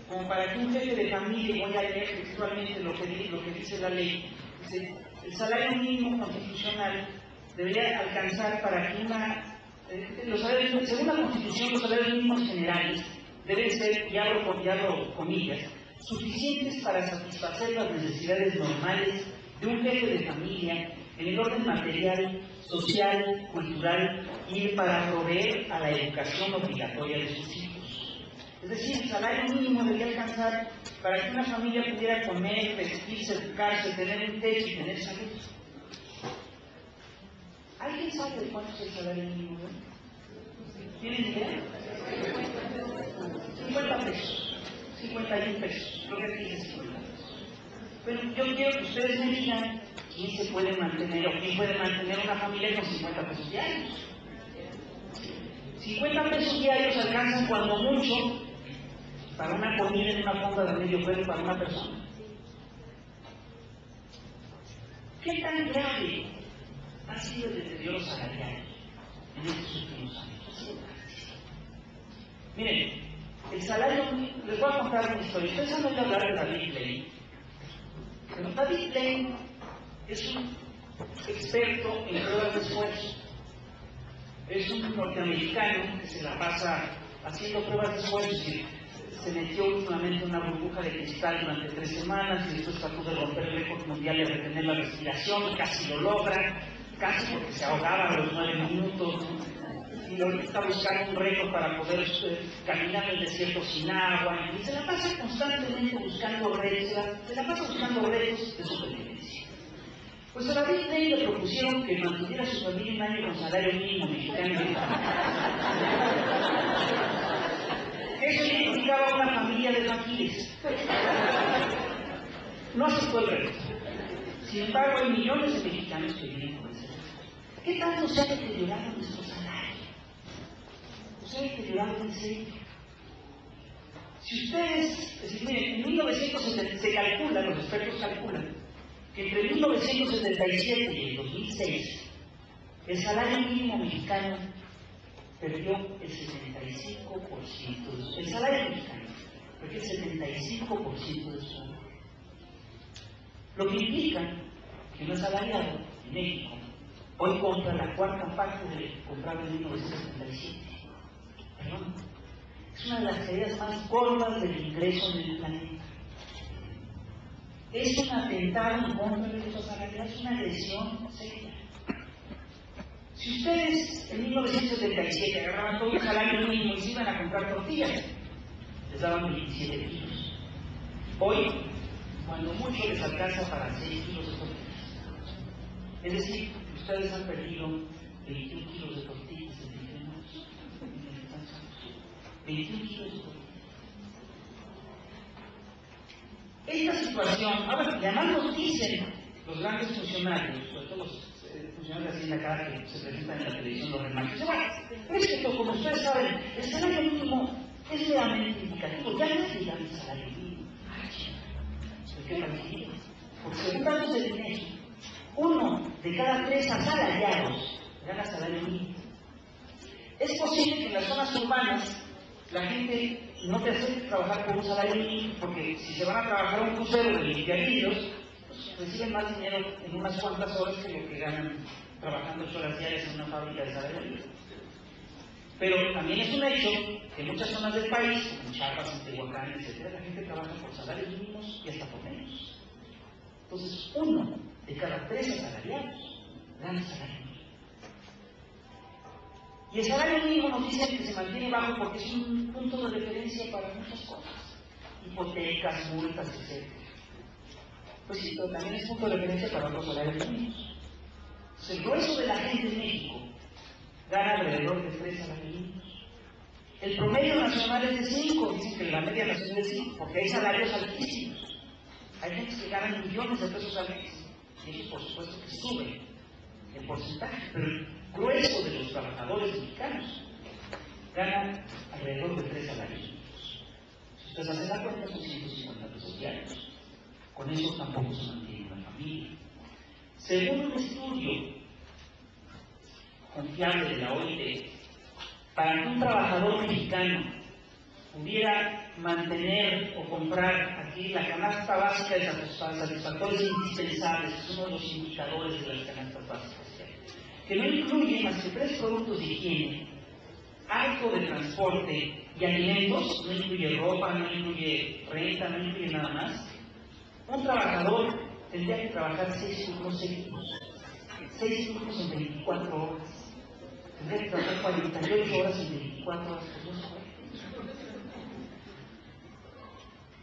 como para que un jefe de familia, voy a leer textualmente lo que dice la ley, dice, el salario mínimo constitucional debería alcanzar para que según la Constitución, los salarios mínimos generales deben ser, y abro comillas, suficientes para satisfacer las necesidades normales de un jefe de familia en el orden material, social, cultural y para proveer a la educación obligatoria de sus hijos. Es decir, el salario mínimo debería alcanzar para que una familia pudiera comer, vestirse, educarse, tener un techo y tener salud. ¿Alguien sabe de cuánto es el salario mínimo? ¿Tienen idea? 50 pesos, 51 pesos, creo que aquí dice 50 pesos. Pero yo quiero que ustedes me digan quién se puede mantener o quién puede mantener una familia con 50 pesos diarios. 50 pesos diarios alcanzan cuando mucho para una comida en una fonda de medio pueblo para una persona. ¿Qué tan grave ha sido el deterioro salarial en estos últimos años? Miren, el salario, les voy a contar una historia. Ustedes han oído hablar de David Blaine. Pero David Blaine es un experto en pruebas de esfuerzo. Es un norteamericano que se la pasa haciendo pruebas de esfuerzo. Se metió últimamente en una burbuja de cristal durante 3 semanas y después trató de romper el récord mundial de retener la respiración y casi lo logra, casi porque se ahogaba a los 9 minutos, ¿no? Y ahorita está buscando un récord para poder caminar el desierto sin agua, y se la pasa constantemente buscando retos, de supervivencia. Pues a David Blaine le propusieron que mantuviera a su familia un año con salario mínimo mexicano. Eso significaba una familia de faquires. No aceptó el reto. Sin embargo, hay millones de mexicanos que viven con ese reto. ¿Qué tanto se ha deteriorado nuestro salario? Se ha deteriorado en serio. Si ustedes, es decir, miren, en 1970 se calcula, los expertos calculan, que entre 1977 y el 2006, el salario mínimo mexicano perdió el 75%, el salario mexicano perdió el 75% de su valor. Lo que implica que un asalariado en México hoy compra la 4ª parte de lo que compraba en 1977. Perdón, es una de las caídas más gordas del ingreso en el planeta. Es un atentado en contra de los asalariados, es una agresión seria. Si ustedes en 1977 agarraban todo un salario mínimo y se iban a comprar tortillas, les daban 27 kilos. Hoy, cuando mucho les alcanza para 6 kilos de tortillas. Es decir, ustedes han perdido 21 kilos de tortillas en 21 kilos de tortillas. Esta situación, ahora, y además nos dicen los grandes funcionarios, sobre todo los funcionarios de Hacienda cada que se presentan en la televisión, los remarcos, bueno, pero es que como ustedes saben, el salario mínimo es realmente indicativo, ya no es llegar el salario mínimo. ¿Por qué parecido? Porque según datos del INEGI, 1 de cada 3 asalariados gana salario mínimo. Es posible que en las zonas urbanas la gente no te acepte trabajar por un salario mínimo, porque si se van a trabajar a un crucero de limpiavidrios, pues reciben más dinero en unas cuantas horas que lo que ganan trabajando 8 horas diarias en una fábrica de salario mínimo. Pero también es un hecho que en muchas zonas del país, como Chiapas, en Tehuacán, etc., la gente trabaja por salarios mínimos y hasta por menos. Entonces, 1 de cada 3 asalariados gana salario mínimo. Y el salario mínimo nos dicen que se mantiene bajo porque es un punto de referencia para muchas cosas. Hipotecas, multas, etc. Pues sí, pero también es punto de referencia para otros salarios mínimos. Entonces, el grueso de la gente en México gana alrededor de 3 salarios mínimos. El promedio nacional es de 5, dicen que la media nacional es de 5, porque hay salarios altísimos. Hay gente que gana millones de pesos al mes. Y ellos, por supuesto, que suben el porcentaje, pero el grueso de los trabajadores mexicanos ganan alrededor de 3 salarios mínimos. Si ustedes hacen la cuenta, son 150 pesos diarios. Con eso tampoco se mantiene una familia. Según un estudio confiable de la OIT, para que un trabajador mexicano pudiera mantener o comprar aquí la canasta básica de satisfactores indispensables, que es uno de los indicadores de las canastas básicas, que no incluye más que 3 productos de higiene, arco de transporte y alimentos, no incluye ropa, no incluye renta, no incluye nada más. Un trabajador tendría que trabajar 6 turnos seguidos, 6 turnos en 24 horas. Tendría que trabajar 48 horas en 24 horas por 2 horas.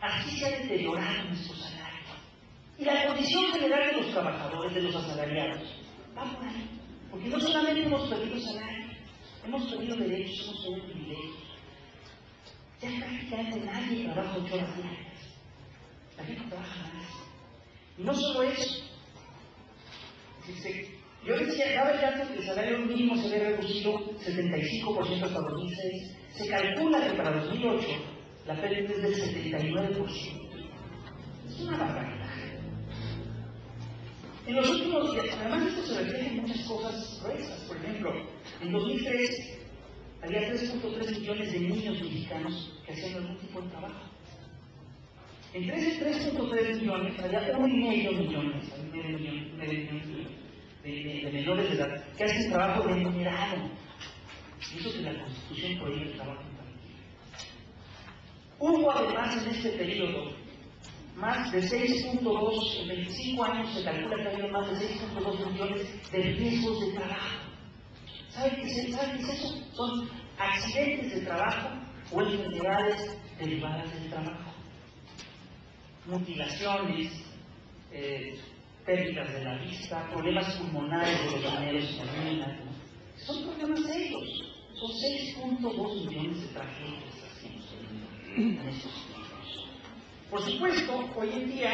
Así se ha deteriorado nuestro salario. Y la condición general de los trabajadores, de los asalariados, va por ahí. Porque no solamente hemos perdido salario, hemos perdido derechos, hemos perdido privilegios. Ya prácticamente nadie trabaja 8 horas diarias. La gente trabaja más. Y no solo eso. Yo decía, cada vez antes que el salario mínimo se ve reducido 75% hasta 2006, se calcula que para 2008 la pérdida es del 79%. Es una barbaridad. En los últimos días, además esto se refleja en muchas cosas gruesas. Por ejemplo, en 2003 había 3.3 millones de niños mexicanos que hacían algún tipo de trabajo. Entre ese 3.3 millones había 1,5 millones de menores de edad que hacen trabajo remunerado. Y eso que la Constitución prohíbe el trabajo infantil. Hubo además en este periodo más de 6.2, en 25 años se calcula que había más de 6.2 millones de riesgos de trabajo. ¿Saben qué es eso? Son accidentes de trabajo o enfermedades derivadas del trabajo. Mutilaciones, pérdidas de la vista, problemas pulmonares de los mineros y las minas. Son problemas serios. Son 6.2 millones de tragedias en estos tiempos. Por supuesto, hoy en día,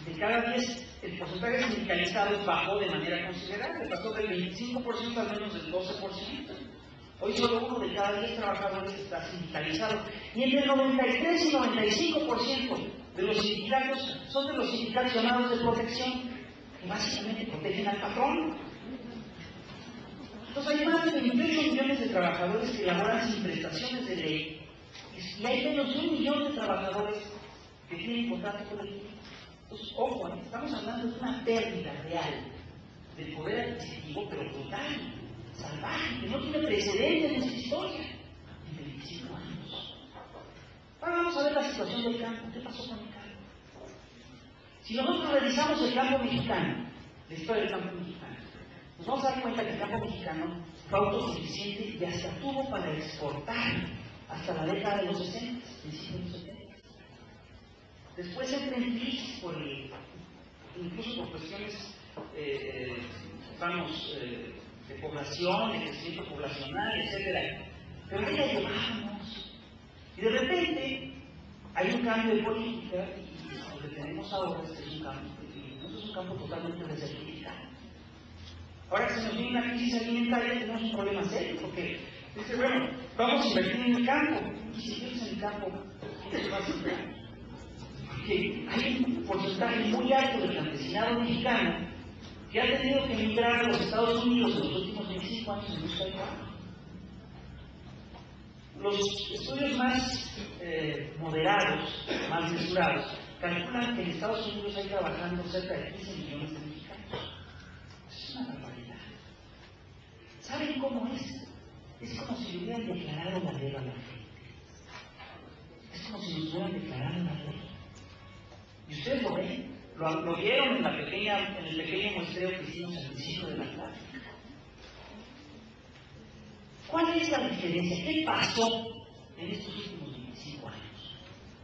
de cada 10, el porcentaje de sindicalizados bajó de manera considerable, pasó del 25% a menos del 12%. Hoy solo 1 de cada 10 trabajadores está sindicalizado. Y entre el 93 y 95% de los sindicatos son de los sindicatos llamados de protección, que básicamente protegen al patrón. Entonces hay más de 28 millones de trabajadores que laboran sin prestaciones de ley. Y hay menos de 1 millón de trabajadores que tienen contrato colectivo. Entonces, ojo, estamos hablando de una pérdida real del poder adquisitivo, pero brutal, salvaje, que no tiene precedentes en nuestra historia, en 25 años. Ahora vamos a ver la situación del campo. ¿Qué pasó con el campo? Si nosotros revisamos el campo mexicano, la historia del campo mexicano, nos vamos a dar cuenta que el campo mexicano fue autosuficiente y hasta tuvo para exportar hasta la década de los 60, principios de los 70. Después entra en crisis incluso por cuestiones, de población, de crecimiento poblacional, etc. Pero ahí la llevamos. Y de repente hay un cambio de política y lo que tenemos ahora es un campo totalmente desertificado. Ahora que se nos viene una crisis alimentaria tenemos un problema serio porque dice, bueno, vamos a invertir en el campo. Y si quieres en el campo, ¿qué se va a hacer? Porque hay un porcentaje muy alto del campesinado mexicano que ha tenido que emigrar a los Estados Unidos en los últimos 25 años en busca de trabajo. Los estudios más moderados, más mesurados, calculan que en Estados Unidos hay trabajando cerca de 15 millones de mexicanos. Es una barbaridad. ¿Saben cómo es? Es como si le hubieran declarado la guerra a la gente. Es como si nos hubieran declarado la guerra. Y ustedes lo ven, lo vieron en el pequeño muestreo que hicimos al principio de la clase. ¿Cuál es la diferencia? ¿Qué pasó en estos últimos 25 años?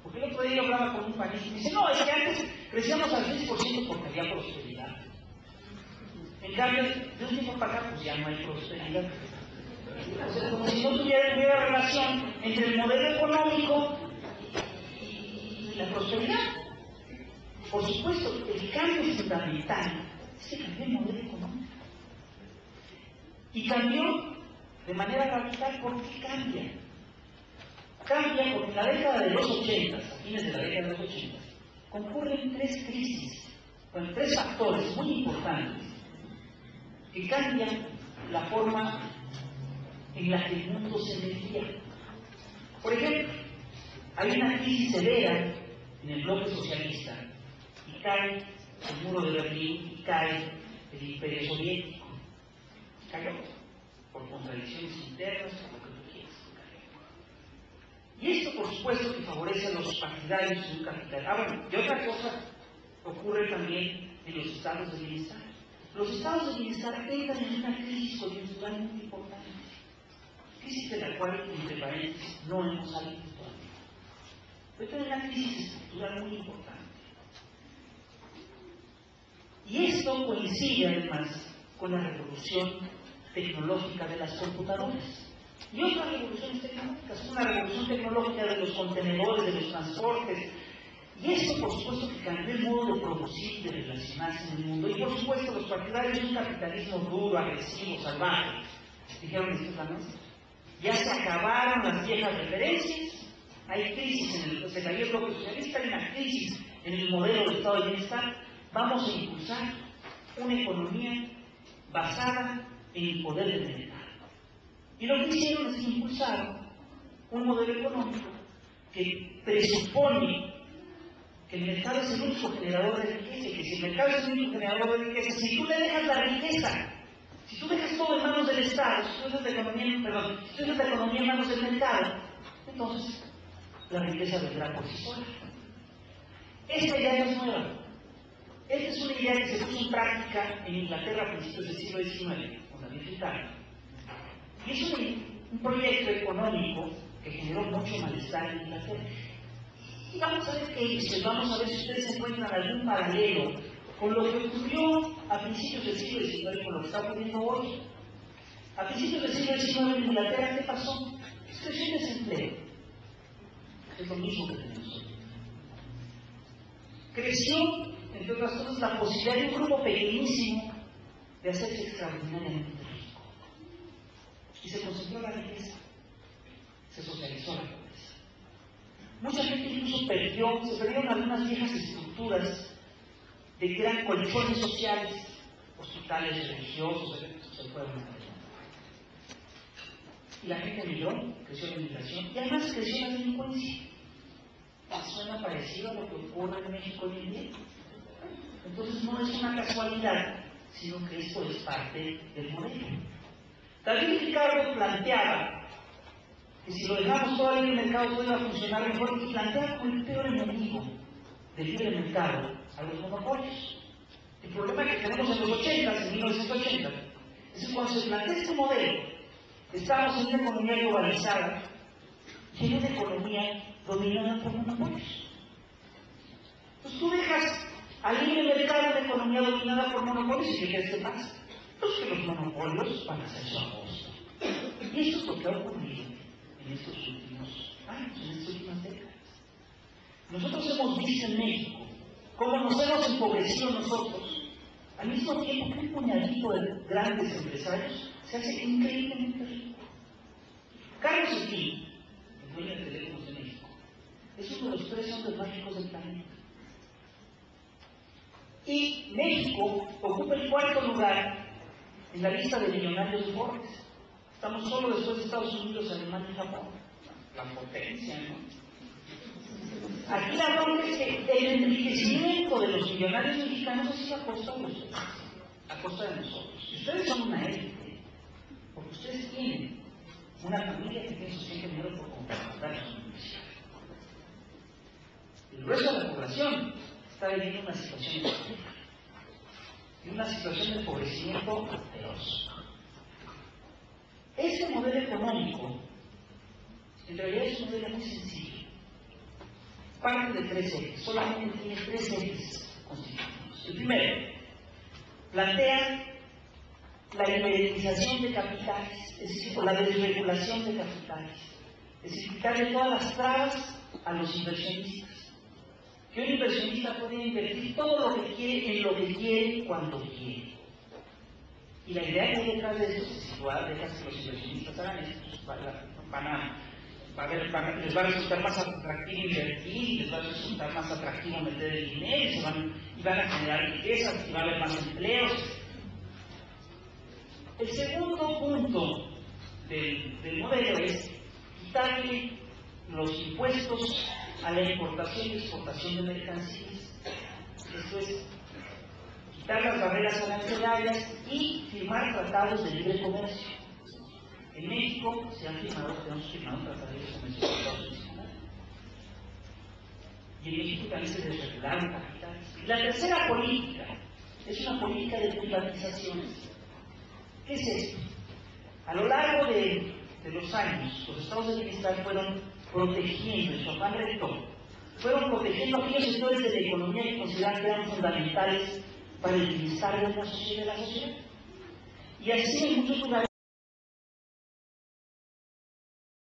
Porque el otro día yo hablaba con un país y me dice, no, es que antes crecíamos al 6% porque había prosperidad. En cambio, de un tiempo para acá, pues ya no hay prosperidad. O sea, como si no tuviera relación entre el modelo económico y la prosperidad. Por supuesto, el cambio fundamental es que cambió el modelo económico. Y cambió de manera radical. ¿Por qué cambia? Cambia porque en la década de los 80, a fines de la década de los 80, concurren 3 crisis, con 3 factores muy importantes que cambian la forma en la que el mundo se medía. Por ejemplo, Hay una crisis severa en el bloque socialista y cae el muro de Berlín y cae el imperio soviético. Cayó por contradicciones internas, por lo que tú quieras. Y esto, por supuesto, que favorece a los partidarios de un capital. Bueno, y otra cosa ocurre también en los estados de bienestar. Los estados de bienestar entran en una crisis coyuntural muy importante, crisis de la cual, entre paréntesis, no hemos salido todavía. Pero es una crisis estructural muy importante. Y esto coincide además con la revolución tecnológica de las computadoras. Y otras revoluciones tecnológicas, una revolución tecnológica de los contenedores, de los transportes. Y esto, por supuesto, que cambió el modo de producir y de relacionarse en el mundo. Y, por supuesto, los partidarios de un capitalismo duro, agresivo, salvaje, dijeron: esto es la nuestra. Ya se acabaron las viejas referencias, hay crisis en el se cayó el bloque socialista, hay una crisis en el modelo de Estado de bienestar. Vamos a impulsar una economía basada en el poder del mercado. Y lo que hicieron es impulsar un modelo económico que presupone que el mercado es el único generador de riqueza, y que si el mercado es el único generador de riqueza, si tú le dejas la riqueza, si tú dejas todo en manos del Estado, si tú dejas la economía en manos del mercado, entonces la riqueza vendrá por sí sola. Esta idea no es nueva. Esta es una idea que se puso en práctica en Inglaterra a principios del siglo XIX, con David Ricardo. Y es un proyecto económico que generó mucho malestar en Inglaterra. Y vamos a ver qué es, vamos a ver si ustedes encuentran algún paralelo con lo que ocurrió a principios del siglo XIX y con lo que está ocurriendo hoy. A principios del siglo XIX en Inglaterra, ¿qué pasó? Creció el desempleo. Es lo mismo que tenemos hoy. Creció, entre otras cosas, la posibilidad de un grupo pequeñísimo de hacerse extraordinariamente rico. Y se concentró la riqueza, se socializó la pobreza. Mucha gente incluso se perdieron algunas viejas estructuras de que eran colchones sociales, hospitales religiosos, se fueron a la. Y la gente migró, creció la inmigración y además creció la delincuencia. Suena parecido a lo que ocurre en México hoy en día. Entonces no es una casualidad, sino que esto es parte del modelo. David Ricardo planteaba que si lo dejamos todavía en el mercado todo iba a funcionar mejor, y planteaba como el peor enemigo del libre mercado a los monopolios. El problema que tenemos en los 80, en 1980, es que cuando se plantea este modelo, estamos en una economía globalizada y en una economía dominada por monopolios. Pues tú dejas al libre mercado una economía dominada por monopolios, ¿y qué crees que pasa? Pues que los monopolios van a hacer su agosto. Y esto es lo que ha ocurrido en estos últimos años, en estas últimas décadas. Nosotros hemos visto en México cómo nos hemos empobrecido nosotros, al mismo tiempo que un puñadito de grandes empresarios se hace increíblemente rico. Carlos Slim, el dueño de Teléfonos de México, es uno de los 3 hombres más ricos del planeta. Y México ocupa el 4º lugar en la lista de millonarios de Forbes. Estamos solo después de Estados Unidos, Alemania y Japón. La potencia, ¿no? Aquí la bronca es que el enriquecimiento de los millonarios mexicanos es a costa de ustedes, a costa de nosotros. Y ustedes son una élite, porque ustedes tienen una familia que tiene suficiente dinero por comprar a su universidad. El resto de la población está viviendo una situación de pobreza y una situación de empobrecimiento asqueroso. Este modelo económico, en realidad es un modelo muy sencillo. Parte de 3 ejes, solamente tiene 3 ejes constitutivos. El primero, plantea la inmediatización de capitales, es decir, la desregulación de capitales, es decir, quitarle todas las trabas a los inversionistas. Que un inversionista puede invertir todo lo que quiere, en lo que quiere, cuando quiere. Y la idea que hay detrás de eso es que si tú dejas que los inversionistas hagan esto, les va a resultar más atractivo invertir, les va a resultar más atractivo meter el dinero, y van a generar riquezas, y va a haber más empleos. El segundo punto del modelo es quitarle los impuestos a la importación y exportación de mercancías. Esto es quitar las barreras arancelarias y firmar tratados de libre comercio. En México hemos firmado tratados de libre comercio con Estados Unidos. Y en México también se desregularon capitales. La tercera política es una política de privatizaciones. ¿Qué es esto? A lo largo de los años, los estados de bienestar fueron protegiendo, en su afán rector, fueron protegiendo aquellos sectores de la economía que consideraban que eran fundamentales para el bienestar de la sociedad. Y así en muchos lugares